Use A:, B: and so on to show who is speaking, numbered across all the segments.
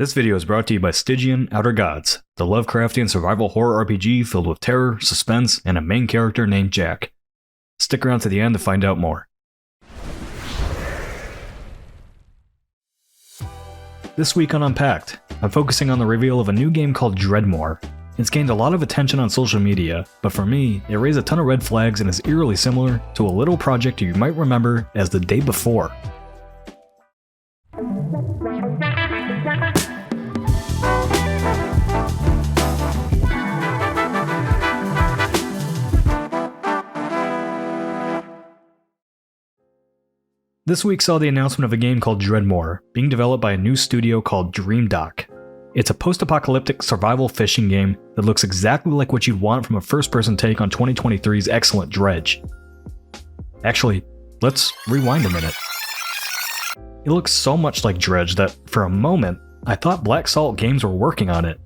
A: This video is brought to you by Stygian Outer Gods, the Lovecraftian survival horror RPG filled with terror, suspense, and a main character named Jack. Stick around to the end to find out more. This week on Unpacked, I'm focusing on the reveal of a new game called Dreadmoor. It's gained a lot of attention on social media, but for me, it raised a ton of red flags and is eerily similar to a little project you might remember as The Day Before. This week saw the announcement of a game called Dreadmoor, being developed by a new studio called Dreamdock. It's a post-apocalyptic survival fishing game that looks exactly like what you'd want from a first-person take on 2023's excellent Dredge. Actually, let's rewind a minute. It looks so much like Dredge that, for a moment, I thought Black Salt Games were working on it.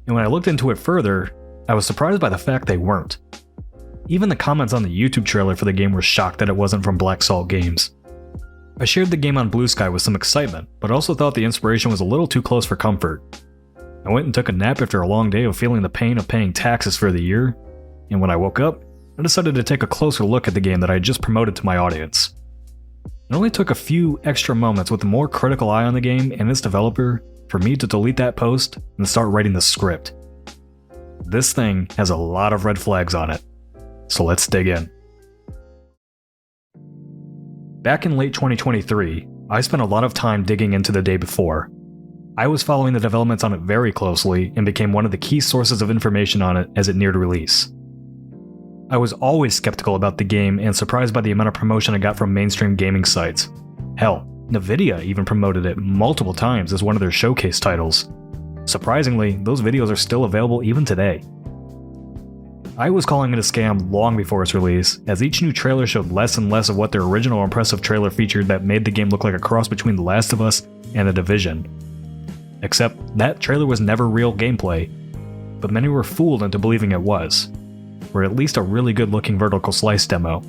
A: And when I looked into it further, I was surprised by the fact they weren't. Even the comments on the YouTube trailer for the game were shocked that it wasn't from Black Salt Games. I shared the game on Blue Sky with some excitement, but also thought the inspiration was a little too close for comfort. I went and took a nap after a long day of feeling the pain of paying taxes for the year, and when I woke up, I decided to take a closer look at the game that I had just promoted to my audience. It only took a few extra moments with a more critical eye on the game and its developer for me to delete that post and start writing the script. This thing has a lot of red flags on it, so let's dig in. Back in late 2023, I spent a lot of time digging into The Day Before. I was following the developments on it very closely and became one of the key sources of information on it as it neared release. I was always skeptical about the game and surprised by the amount of promotion I got from mainstream gaming sites. Hell, Nvidia even promoted it multiple times as one of their showcase titles. Surprisingly, those videos are still available even today. I was calling it a scam long before its release, as each new trailer showed less and less of what their original impressive trailer featured that made the game look like a cross between The Last of Us and The Division. Except, that trailer was never real gameplay, but many were fooled into believing it was, or at least a really good looking vertical slice demo.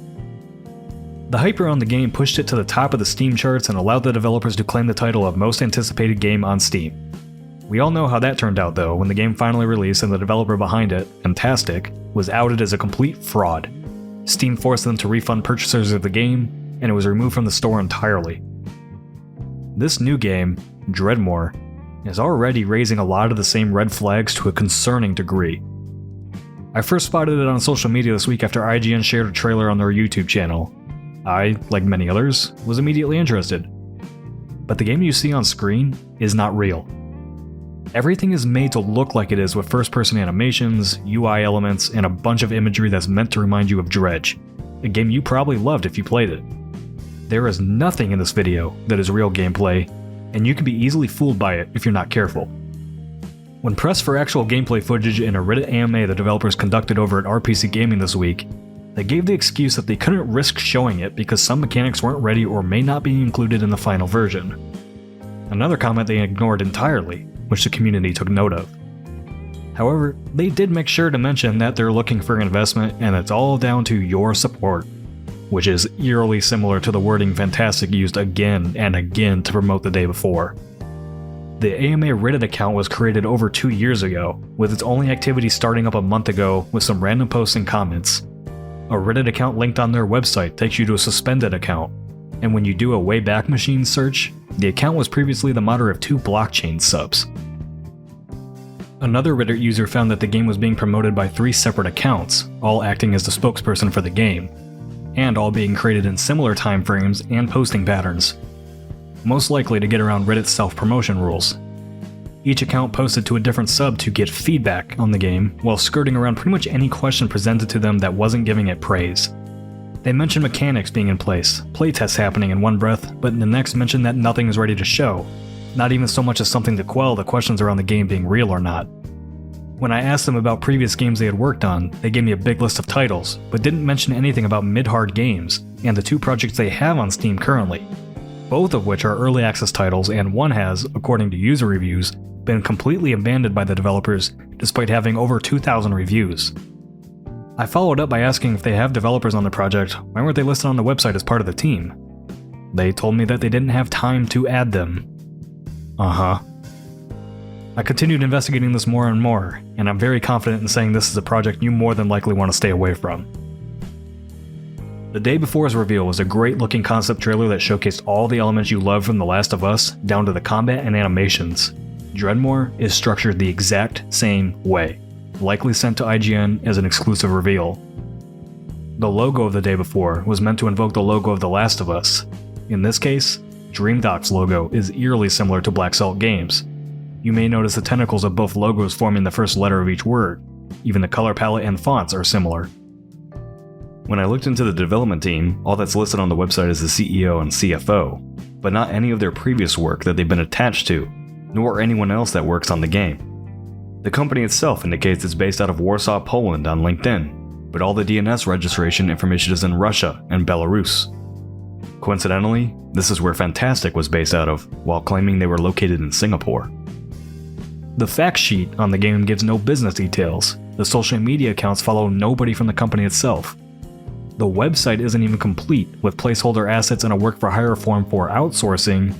A: The hype around the game pushed it to the top of the Steam charts and allowed the developers to claim the title of most anticipated game on Steam. We all know how that turned out though, when the game finally released and the developer behind it, Fantastic, was outed as a complete fraud. Steam forced them to refund purchasers of the game, and it was removed from the store entirely. This new game, Dreadmoor, is already raising a lot of the same red flags to a concerning degree. I first spotted it on social media this week after IGN shared a trailer on their YouTube channel. I, like many others, was immediately interested. But the game you see on screen is not real. Everything is made to look like it is with first-person animations, UI elements, and a bunch of imagery that's meant to remind you of Dredge, a game you probably loved if you played it. There is nothing in this video that is real gameplay, and you can be easily fooled by it if you're not careful. When pressed for actual gameplay footage in a Reddit AMA the developers conducted over at RPC Gaming this week, they gave the excuse that they couldn't risk showing it because some mechanics weren't ready or may not be included in the final version. Another comment they ignored entirely, which the community took note of. However, they did make sure to mention that they're looking for investment and it's all down to your support, which is eerily similar to the wording Fantastic used again and again to promote The Day Before. The AMA Reddit account was created over 2 years ago, with its only activity starting up a month ago with some random posts and comments. A Reddit account linked on their website takes you to a suspended account, and when you do a Wayback Machine search, the account was previously the modder of 2 blockchain subs. Another Reddit user found that the game was being promoted by 3 separate accounts, all acting as the spokesperson for the game, and all being created in similar time frames and posting patterns, most likely to get around Reddit's self-promotion rules. Each account posted to a different sub to get feedback on the game, while skirting around pretty much any question presented to them that wasn't giving it praise. They mentioned mechanics being in place, playtests happening in one breath, but in the next mentioned that nothing is ready to show, not even so much as something to quell the questions around the game being real or not. When I asked them about previous games they had worked on, they gave me a big list of titles, but didn't mention anything about mid-hard games, and the 2 projects they have on Steam currently, both of which are early access titles and one has, according to user reviews, been completely abandoned by the developers despite having over 2,000 reviews. I followed up by asking if they have developers on the project, why weren't they listed on the website as part of the team? They told me that they didn't have time to add them. I continued investigating this more and more, and I'm very confident in saying this is a project you more than likely want to stay away from. The Day Before's reveal was a great looking concept trailer that showcased all the elements you love from The Last of Us, down to the combat and animations. Dreadmoor is structured the exact same way, likely sent to IGN as an exclusive reveal. The logo of The Day Before was meant to invoke the logo of The Last of Us. In this case, DreamDoc's logo is eerily similar to Black Salt Games. You may notice the tentacles of both logos forming the first letter of each word. Even the color palette and fonts are similar. When I looked into the development team, all that's listed on the website is the CEO and CFO, but not any of their previous work that they've been attached to, nor anyone else that works on the game. The company itself indicates it's based out of Warsaw, Poland on LinkedIn, but all the DNS registration information is in Russia and Belarus. Coincidentally, this is where Fantastic was based out of, while claiming they were located in Singapore. The fact sheet on the game gives no business details. The social media accounts follow nobody from the company itself. The website isn't even complete, with placeholder assets and a work-for-hire form for outsourcing,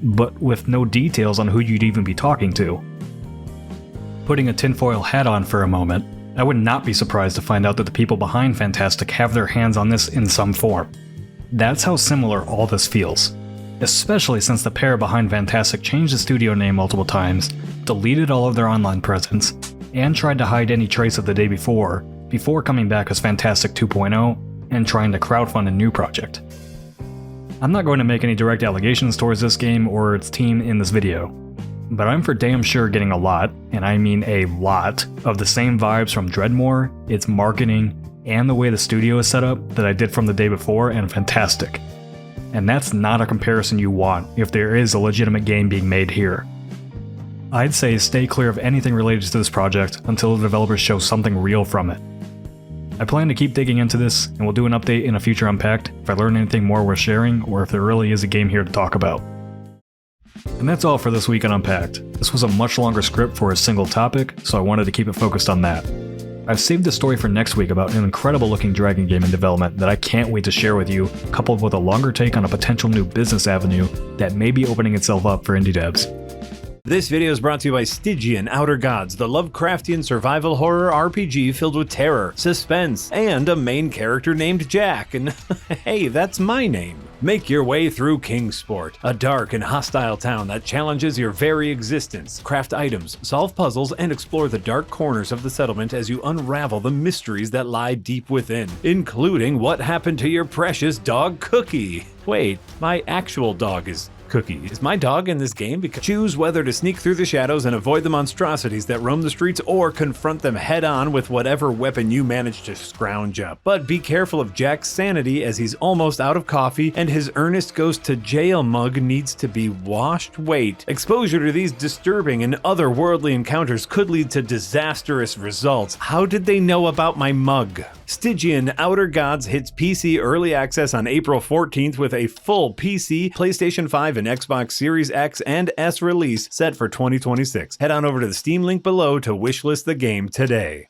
A: but with no details on who you'd even be talking to. Putting a tinfoil hat on for a moment, I would not be surprised to find out that the people behind Fantastic have their hands on this in some form. That's how similar all this feels, especially since the pair behind Fantastic changed the studio name multiple times, deleted all of their online presence, and tried to hide any trace of The Day Before coming back as Fantastic 2.0 and trying to crowdfund a new project. I'm not going to make any direct allegations towards this game or its team in this video, but I'm for damn sure getting a lot, and I mean a lot, of the same vibes from Dreadmoor, its marketing, and the way the studio is set up that I did from The Day Before and Fantastic. And that's not a comparison you want if there is a legitimate game being made here. I'd say stay clear of anything related to this project until the developers show something real from it. I plan to keep digging into this, and we'll do an update in a future Unpacked if I learn anything more worth sharing, or if there really is a game here to talk about. And that's all for this week on Unpacked. This was a much longer script for a single topic, so I wanted to keep it focused on that. I've saved the story for next week about an incredible looking dragon game in development that I can't wait to share with you, coupled with a longer take on a potential new business avenue that may be opening itself up for indie devs.
B: This video is brought to you by Stygian Outer Gods, the Lovecraftian survival horror RPG filled with terror, suspense, and a main character named Jack, and hey, that's my name. Make your way through Kingsport, a dark and hostile town that challenges your very existence. Craft items, solve puzzles, and explore the dark corners of the settlement as you unravel the mysteries that lie deep within, including what happened to your precious dog Cookie. Wait, my actual dog is Cookie. Is my dog in this game? Because choose whether to sneak through the shadows and avoid the monstrosities that roam the streets, or confront them head on with whatever weapon you manage to scrounge up. But be careful of Jack's sanity, as he's almost out of coffee and his Ernest goes to jail mug needs to be washed. Wait, exposure to these disturbing and otherworldly encounters could lead to disastrous results. How did they know about my mug? Stygian Outer Gods hits PC early access on April 14th with a full PC, PlayStation 5, and Xbox Series X and S release set for 2026. Head on over to the Steam link below to wishlist the game today.